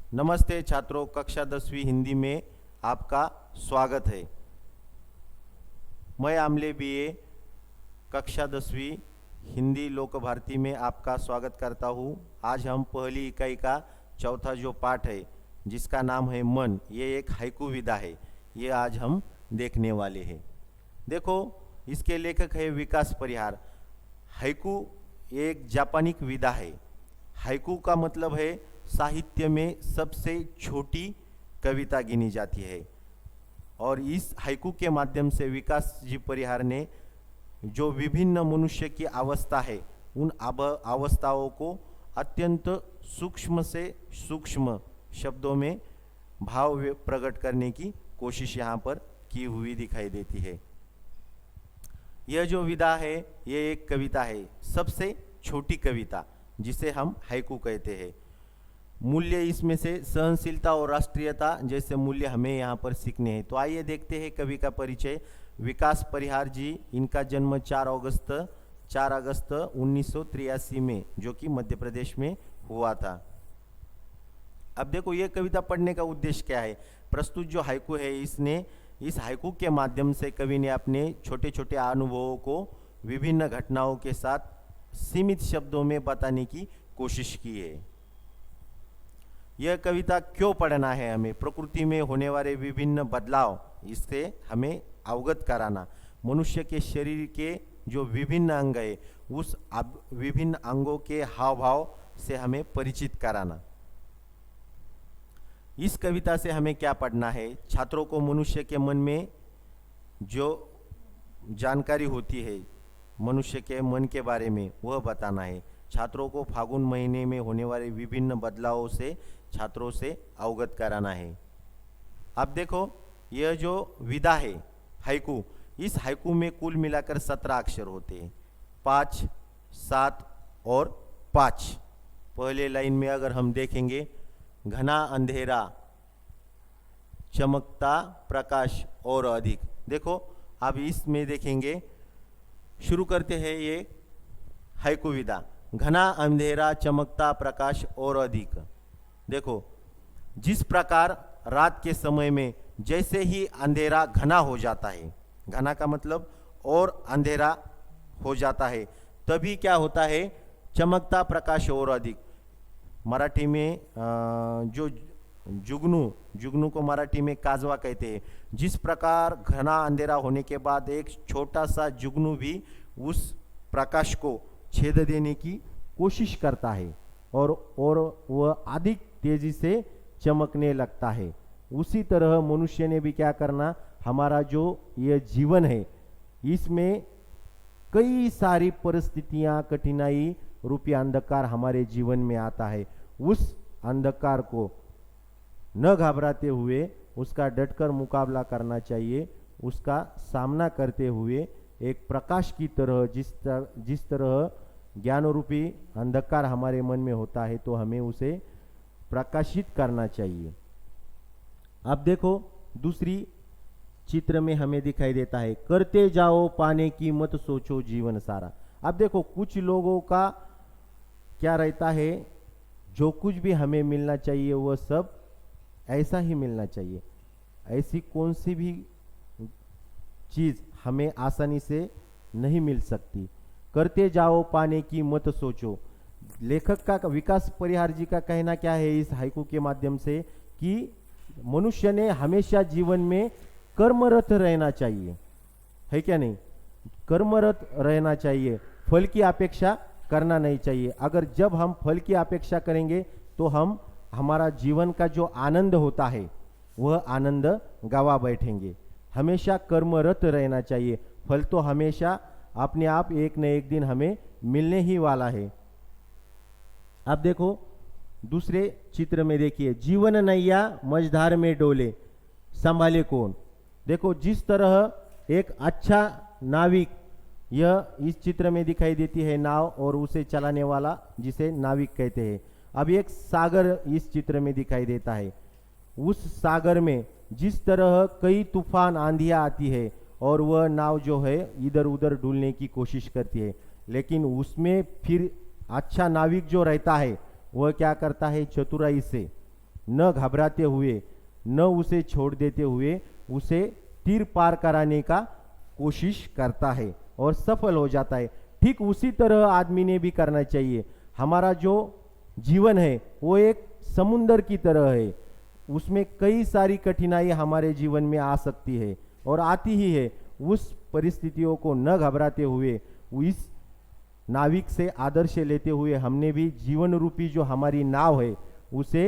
नमस्ते छात्रों, कक्षा 10वीं हिंदी में आपका स्वागत है। मैं आमले बीए कक्षा 10वीं हिंदी लोक भारती में आपका स्वागत करता हूँ। आज हम पहली इकाई का चौथा जो पाठ है जिसका नाम है मन, ये एक हाइकू विधा है, ये आज हम देखने वाले हैं। देखो, इसके लेखक है विकास परिहार। हाइकू एक जापानिक विधा है। हाइकू का मतलब है साहित्य में सबसे छोटी कविता गिनी जाती है। और इस हाइकू के माध्यम से विकास जी परिहार ने जो विभिन्न मनुष्य की अवस्था है उन अवस्थाओं को अत्यंत सूक्ष्म से सूक्ष्म शब्दों में भाव प्रकट करने की कोशिश यहाँ पर की हुई दिखाई देती है। यह जो विधा है ये एक कविता है, सबसे छोटी कविता जिसे हम हाइकू कहते हैं। मूल्य इसमें से सहनशीलता और राष्ट्रीयता जैसे मूल्य हमें यहाँ पर सीखने हैं। तो आइए देखते हैं कवि का परिचय। विकास परिहार जी, इनका जन्म 4 अगस्त 1983 में, जो कि मध्य प्रदेश में हुआ था। अब देखो, ये कविता पढ़ने का उद्देश्य क्या है। प्रस्तुत जो हाइकू है, इस हाइकू के माध्यम से कवि ने अपने छोटे छोटे अनुभवों को विभिन्न घटनाओं के साथ सीमित शब्दों में बताने की कोशिश की है। यह कविता क्यों पढ़ना है हमें? प्रकृति में होने वाले विभिन्न बदलाव, इससे हमें अवगत कराना। मनुष्य के शरीर के जो विभिन्न अंग है, उस विभिन्न अंगों के हाव भाव से हमें परिचित कराना। इस कविता से हमें क्या पढ़ना है? छात्रों को मनुष्य के मन में जो जानकारी होती है मनुष्य के मन के बारे में, वह बताना है। छात्रों को फागुन महीने में होने वाले विभिन्न बदलावों से छात्रों से अवगत कराना है। अब देखो, यह जो विधा है हाइकू, इस हाइकू में कुल मिलाकर 17 अक्षर होते हैं, 5, 7 और 5। पहले लाइन में अगर हम देखेंगे, घना अंधेरा, चमकता प्रकाश और अधिक। देखो, अब इसमें देखेंगे, शुरू करते हैं ये हाइकू विधा। घना अंधेरा, चमकता प्रकाश और अधिक। देखो, जिस प्रकार रात के समय में जैसे ही अंधेरा घना हो जाता है, घना का मतलब और अंधेरा हो जाता है, तभी क्या होता है? चमकता प्रकाश और अधिक। मराठी में जो जुगनू को मराठी में काजवा कहते हैं। जिस प्रकार घना अंधेरा होने के बाद एक छोटा सा जुगनू भी उस प्रकाश को छेद देने की कोशिश करता है और वह अधिक तेजी से चमकने लगता है। उसी तरह मनुष्य ने भी क्या करना, हमारा जो यह जीवन है, इसमें कई सारी परिस्थितियां, कठिनाई रूपी अंधकार हमारे जीवन में आता है। उस अंधकार को न घबराते हुए उसका डटकर मुकाबला करना चाहिए। उसका सामना करते हुए एक प्रकाश की तरह, जिस तरह ज्ञान रूपी अंधकार हमारे मन में होता है, तो हमें उसे प्रकाशित करना चाहिए। अब देखो, दूसरी चित्र में हमें दिखाई देता है, करते जाओ पाने की मत सोचो जीवन सारा। अब देखो, कुछ लोगों का क्या रहता है, जो कुछ भी हमें मिलना चाहिए वह सब ऐसा ही मिलना चाहिए। ऐसी कौन सी भी चीज हमें आसानी से नहीं मिल सकती। करते जाओ पाने की मत सोचो। लेखक का, विकास परिहार जी का कहना क्या है इस हाइकू के माध्यम से, कि मनुष्य ने हमेशा जीवन में कर्मरत रहना चाहिए, है क्या नहीं? कर्मरत रहना चाहिए, फल की अपेक्षा करना नहीं चाहिए। अगर जब हम फल की अपेक्षा करेंगे तो हमारा जीवन का जो आनंद होता है वह आनंद गवा बैठेंगे। हमेशा कर्मरत रहना चाहिए। फल तो हमेशा अपने आप एक न एक दिन हमें मिलने ही वाला है। अब देखो, दूसरे चित्र में देखिए, जीवन नैया मझधार में डोले, संभाले कौन। देखो, जिस तरह एक अच्छा नाविक, यह इस चित्र में दिखाई देती है नाव और उसे चलाने वाला जिसे नाविक कहते हैं। अब एक सागर इस चित्र में दिखाई देता है। उस सागर में जिस तरह कई तूफान, आंधियां आती है और वह नाव जो है इधर उधर डुलने की कोशिश करती है, लेकिन उसमें फिर अच्छा नाविक जो रहता है वह क्या करता है, चतुराई से न घबराते हुए, न उसे छोड़ देते हुए उसे तीर पार कराने का कोशिश करता है और सफल हो जाता है। ठीक उसी तरह आदमी ने भी करना चाहिए। हमारा जो जीवन है वो एक समुंदर की तरह है, उसमें कई सारी कठिनाई हमारे जीवन में आ सकती है और आती ही है। उस परिस्थितियों को न घबराते हुए, इस नाविक से आदर्श लेते हुए हमने भी जीवन रूपी जो हमारी नाव है उसे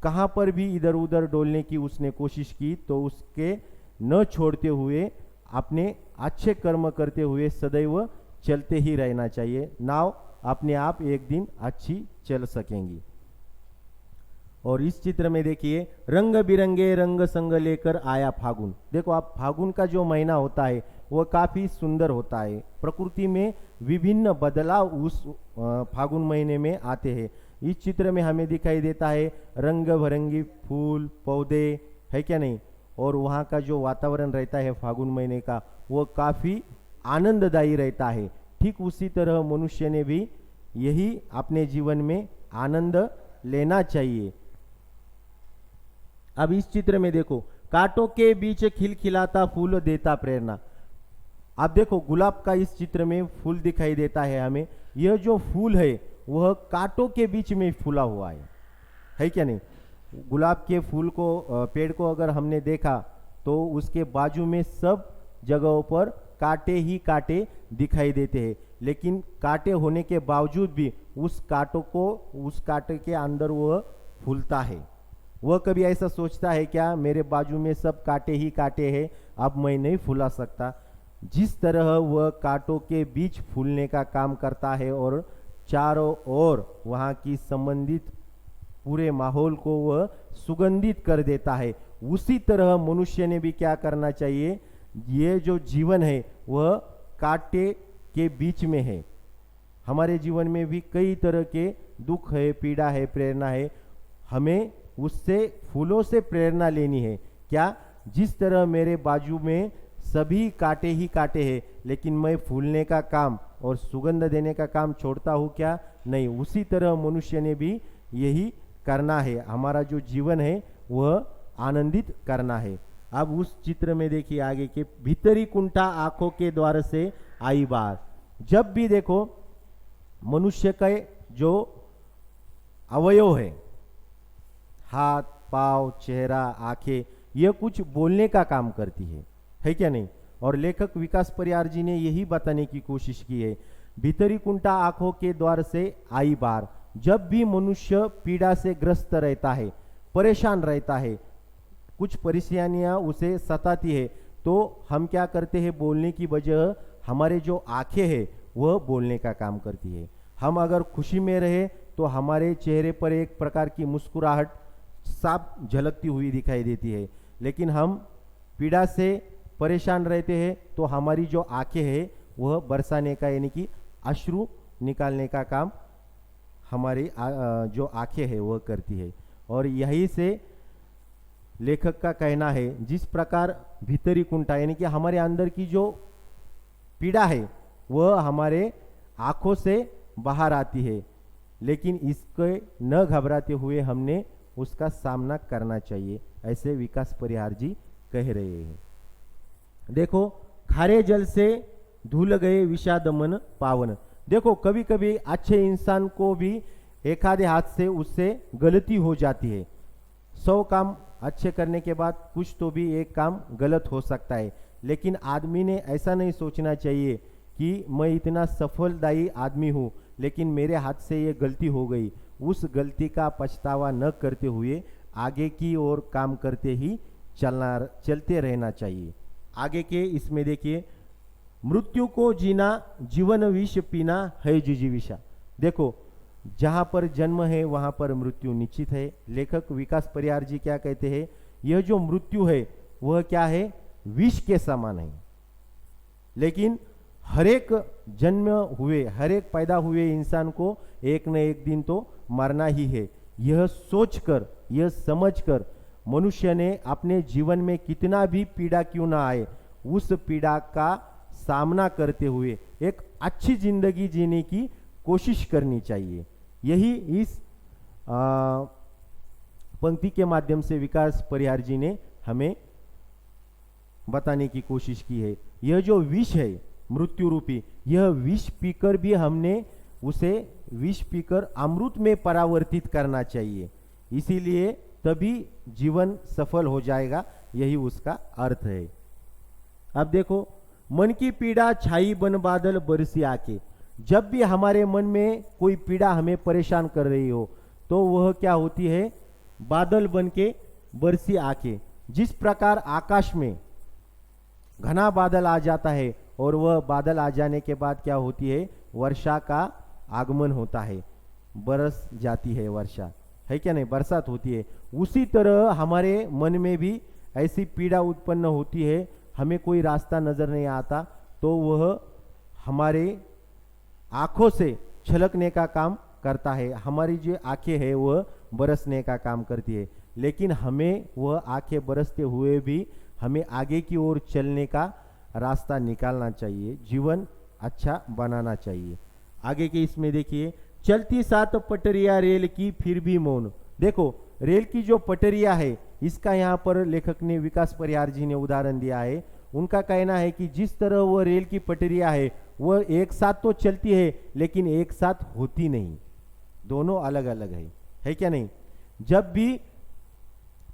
कहाँ पर भी इधर उधर डोलने की उसने कोशिश की, तो उसके न छोड़ते हुए अपने अच्छे कर्म करते हुए सदैव चलते ही रहना चाहिए। नाव अपने आप एक दिन अच्छी चल सकेंगी। और इस चित्र में देखिए, रंग बिरंगे रंग संग लेकर आया फागुन। देखो आप, फागुन का जो महीना होता है वह काफी सुंदर होता है। प्रकृति में विभिन्न बदलाव उस फागुन महीने में आते हैं। इस चित्र में हमें दिखाई देता है रंग बिरंगी फूल पौधे, है क्या नहीं। और वहाँ का जो वातावरण रहता है फागुन महीने का, वो काफी आनंददायी रहता है। ठीक उसी तरह मनुष्य ने भी यही अपने जीवन में आनंद लेना चाहिए। अब इस चित्र में देखो, कांटों के बीच खिलखिलाता फूल देता प्रेरणा। आप देखो, गुलाब का इस चित्र में फूल दिखाई देता है हमें। यह जो फूल है वह कांटों के बीच में फूला हुआ है क्या नहीं। गुलाब के फूल को, पेड़ को अगर हमने देखा तो उसके बाजू में सब जगहों पर कांटे ही कांटे दिखाई देते हैं, लेकिन कांटे होने के बावजूद भी उस कांटे के अंदर वह फूलता है। वह कभी ऐसा सोचता है क्या, मेरे बाजू में सब कांटे ही कांटे हैं, अब मैं नहीं फूला सकता। जिस तरह वह कांटों के बीच फूलने का काम करता है और चारों ओर वहाँ की संबंधित पूरे माहौल को वह सुगंधित कर देता है, उसी तरह मनुष्य ने भी क्या करना चाहिए। ये जो जीवन है वह कांटे के बीच में है। हमारे जीवन में भी कई तरह के दुख है, पीड़ा है, प्रेरणा है। हमें उससे, फूलों से प्रेरणा लेनी है। क्या, जिस तरह मेरे बाजू में सभी कांटे ही कांटे हैं, लेकिन मैं फूलने का काम और सुगंध देने का काम छोड़ता हूँ क्या? नहीं। उसी तरह मनुष्य ने भी यही करना है। हमारा जो जीवन है वह आनंदित करना है। अब उस चित्र में देखिए आगे के, भीतरी कुंठा आंखों के द्वार से आई बार। जब भी देखो मनुष्य का जो अवयव है, हाथ पांव चेहरा आंखें, यह कुछ बोलने का काम करती है क्या नहीं। और लेखक विकास परियार जी ने यही बताने की कोशिश की है, भीतरी कुंठा आंखों के द्वार से आई बार। जब भी मनुष्य पीड़ा से ग्रस्त रहता है, परेशान रहता है, कुछ परेशानियां उसे सताती है, तो हम क्या करते हैं, बोलने की बजाय हमारे जो आंखें हैं वह बोलने का काम करती है। हम अगर खुशी में रहे तो हमारे चेहरे पर एक प्रकार की मुस्कुराहट साफ झलकती हुई दिखाई देती है, लेकिन हम पीड़ा से परेशान रहते हैं तो हमारी जो आंखें हैं वह बरसाने का, यानी कि अश्रु निकालने का काम हमारी जो आंखें हैं वह करती है। और यही से लेखक का कहना है, जिस प्रकार भीतरी कुंठा यानी कि हमारे अंदर की जो पीड़ा है वह हमारे आंखों से बाहर आती है, लेकिन इसके न घबराते हुए हमने उसका सामना करना चाहिए, ऐसे विकास परिहार जी कह रहे हैं। देखो, खारे जल से धुल गए विषाद मन पावन। देखो, कभी कभी अच्छे इंसान को भी एक आधे हाथ से उससे गलती हो जाती है। 100 काम अच्छे करने के बाद कुछ तो भी एक काम गलत हो सकता है, लेकिन आदमी ने ऐसा नहीं सोचना चाहिए कि मैं इतना सफलदायी आदमी हूँ लेकिन मेरे हाथ से ये गलती हो गई। उस गलती का पछतावा न करते हुए आगे की ओर काम करते ही चलते रहना चाहिए। आगे के इसमें देखिए, मृत्यु को जीना जीवन विष पीना है जिजीविषा। देखो, जहाँ पर जन्म है वहाँ पर मृत्यु निश्चित है। लेखक विकास परियार जी क्या कहते हैं, यह जो मृत्यु है वह क्या है, विष के समान है। लेकिन हरेक जन्म हुए, हरेक पैदा हुए इंसान को एक न एक दिन तो मरना ही है। यह सोचकर, यह समझकर मनुष्य ने अपने जीवन में कितना भी पीड़ा क्यों ना आए, उस पीड़ा का सामना करते हुए एक अच्छी जिंदगी जीने की कोशिश करनी चाहिए। यही इस पंक्ति के माध्यम से विकास परिहार जी ने हमें बताने की कोशिश की है। यह जो विष है मृत्यु रूपी, यह विष पीकर भी हमने उसे विष पीकर अमृत में परावर्तित करना चाहिए, इसीलिए तभी जीवन सफल हो जाएगा, यही उसका अर्थ है। अब देखो, मन की पीड़ा छाई बन बादल बरसी आके। जब भी हमारे मन में कोई पीड़ा हमें परेशान कर रही हो तो वह क्या होती है, बादल बन के बरसी आके। जिस प्रकार आकाश में घना बादल आ जाता है और वह बादल आ जाने के बाद क्या होती है, वर्षा का आगमन होता है, बरस जाती है वर्षा, है क्या नहीं, बरसात होती है। उसी तरह हमारे मन में भी ऐसी पीड़ा उत्पन्न होती है, हमें कोई रास्ता नजर नहीं आता तो वह हमारे आंखों से छलकने का काम करता है, हमारी जो आंखें है वह बरसने का काम करती है। लेकिन हमें वह आंखें बरसते हुए भी हमें आगे की ओर चलने का रास्ता निकालना चाहिए, जीवन अच्छा बनाना चाहिए। आगे के इसमें देखिए, चलती सात पटरिया रेल की फिर भी मौन। देखो, रेल की जो पटरिया है इसका यहाँ पर लेखक ने विकास परिहार जी ने उदाहरण दिया है। उनका कहना है कि जिस तरह वह रेल की पटरिया है वह एक साथ तो चलती है लेकिन एक साथ होती नहीं, दोनों अलग अलग है क्या नहीं। जब भी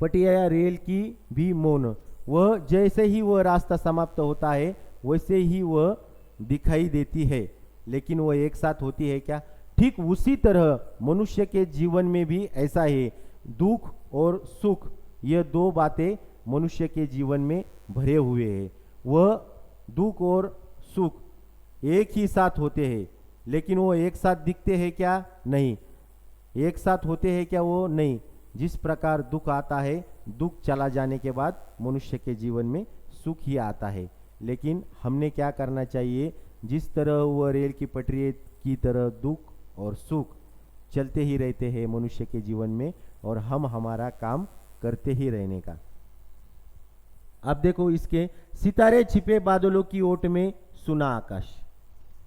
पटिया रेल की भी मौन, वह जैसे ही वह रास्ता समाप्त होता है वैसे ही वह दिखाई देती है, लेकिन वह एक साथ होती है क्या। ठीक उसी तरह मनुष्य के जीवन में भी ऐसा है, दुख और सुख ये दो बातें मनुष्य के जीवन में भरे हुए हैं। वह दुख और सुख एक ही साथ होते हैं, लेकिन वो एक साथ दिखते हैं क्या, नहीं। एक साथ होते हैं क्या, वो नहीं। जिस प्रकार दुख आता है, दुख चला जाने के बाद मनुष्य के जीवन में सुख ही आता है। लेकिन हमने क्या करना चाहिए, जिस तरह वह रेल की पटरी की तरह दुख और सुख चलते ही रहते हैं मनुष्य के जीवन में, और हम हमारा काम करते ही रहने का। अब देखो, इसके सितारे छिपे बादलों की ओट में सुना आकाश।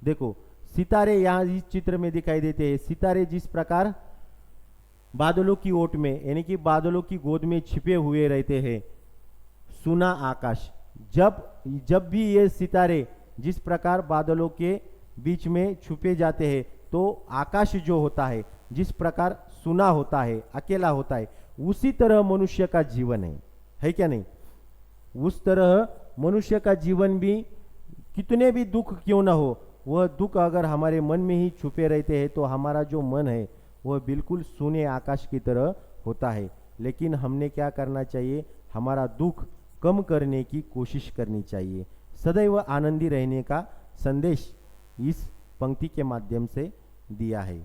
देखो, सितारे यहाँ इस चित्र में दिखाई देते हैं। सितारे जिस प्रकार बादलों की ओट में यानी कि बादलों की गोद में छिपे हुए रहते हैं, सुना आकाश। जब भी ये सितारे जिस प्रकार बादलों के बीच में छुपे जाते हैं तो आकाश जो होता है जिस प्रकार सुना होता है, अकेला होता है, उसी तरह मनुष्य का जीवन है क्या नहीं। उस तरह मनुष्य का जीवन भी कितने भी दुख क्यों ना हो, वह दुख अगर हमारे मन में ही छुपे रहते हैं तो हमारा जो मन है वह बिल्कुल सूने आकाश की तरह होता है। लेकिन हमने क्या करना चाहिए, हमारा दुख कम करने की कोशिश करनी चाहिए। सदैव आनंदी रहने का संदेश इस पंक्ति के माध्यम से दिया है।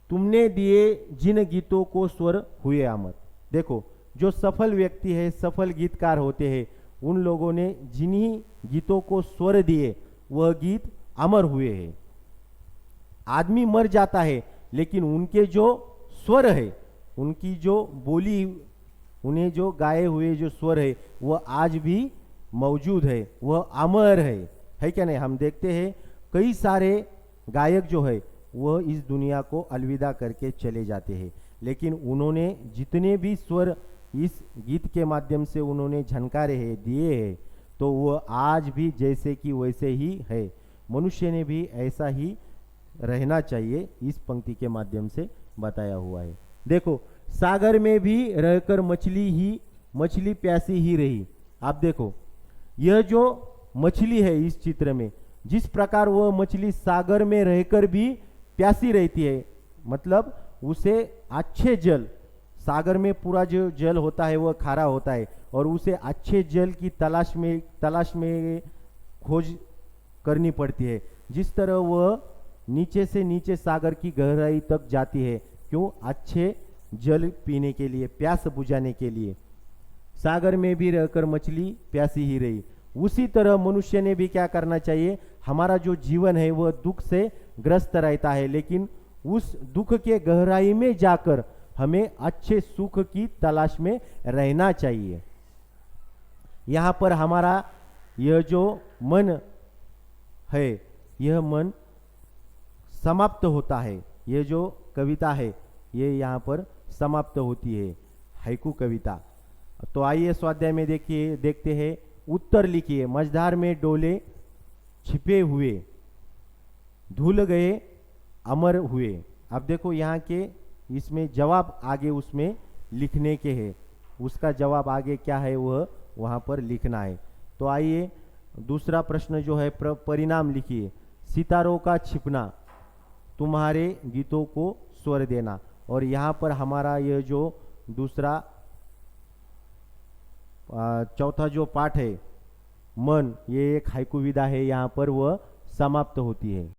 तुमने दिए जिन गीतों को स्वर हुए अमर। देखो, जो सफल व्यक्ति है, सफल गीतकार होते हैं, उन लोगों ने जिन्हीं गीतों को स्वर दिए वह गीत अमर हुए हैं। आदमी मर जाता है लेकिन उनके जो स्वर है, उनकी जो बोली, उन्हें जो गाए हुए जो स्वर है वह आज भी मौजूद है, वह अमर है क्या नहीं। हम देखते हैं कई सारे गायक जो है वह इस दुनिया को अलविदा करके चले जाते हैं, लेकिन उन्होंने जितने भी स्वर इस गीत के माध्यम से उन्होंने झनकारे हैं, दिए हैं, तो वह आज भी जैसे कि वैसे ही है। मनुष्य ने भी ऐसा ही रहना चाहिए, इस पंक्ति के माध्यम से बताया हुआ है। देखो, सागर में भी रहकर मछली प्यासी ही रही। आप देखो, यह जो मछली है इस चित्र में, जिस प्रकार वह मछली सागर में रहकर भी प्यासी रहती है, मतलब उसे अच्छे जल, सागर में पूरा जो जल होता है वह खारा होता है और उसे अच्छे जल की तलाश में खोज करनी पड़ती है। जिस तरह वह नीचे से नीचे सागर की गहराई तक जाती है, क्यों, अच्छे जल पीने के लिए, प्यास बुझाने के लिए। सागर में भी रहकर मछली प्यासी ही रही। उसी तरह मनुष्य ने भी क्या करना चाहिए, हमारा जो जीवन है वह दुख से ग्रस्त रहता है, लेकिन उस दुख के गहराई में जाकर हमें अच्छे सुख की तलाश में रहना चाहिए। यहाँ पर हमारा यह जो मन है, यह मन समाप्त होता है। यह जो कविता है ये यहाँ पर समाप्त होती है हाइकू कविता। तो आइए स्वाध्याय में देखिए, देखते हैं। उत्तर लिखिए। मझधार में डोले छिपे हुए, धुल गए अमर हुए। अब देखो यहाँ के इसमें जवाब आगे उसमें लिखने के हैं, उसका जवाब आगे क्या है वह वहाँ पर लिखना है। तो आइए दूसरा प्रश्न जो है परिणाम लिखिए। सितारों का छिपना, तुम्हारे गीतों को स्वर देना। और यहाँ पर हमारा यह जो दूसरा चौथा जो पाठ है मन, ये एक हाइकू विधा है, यहाँ पर वह समाप्त होती है।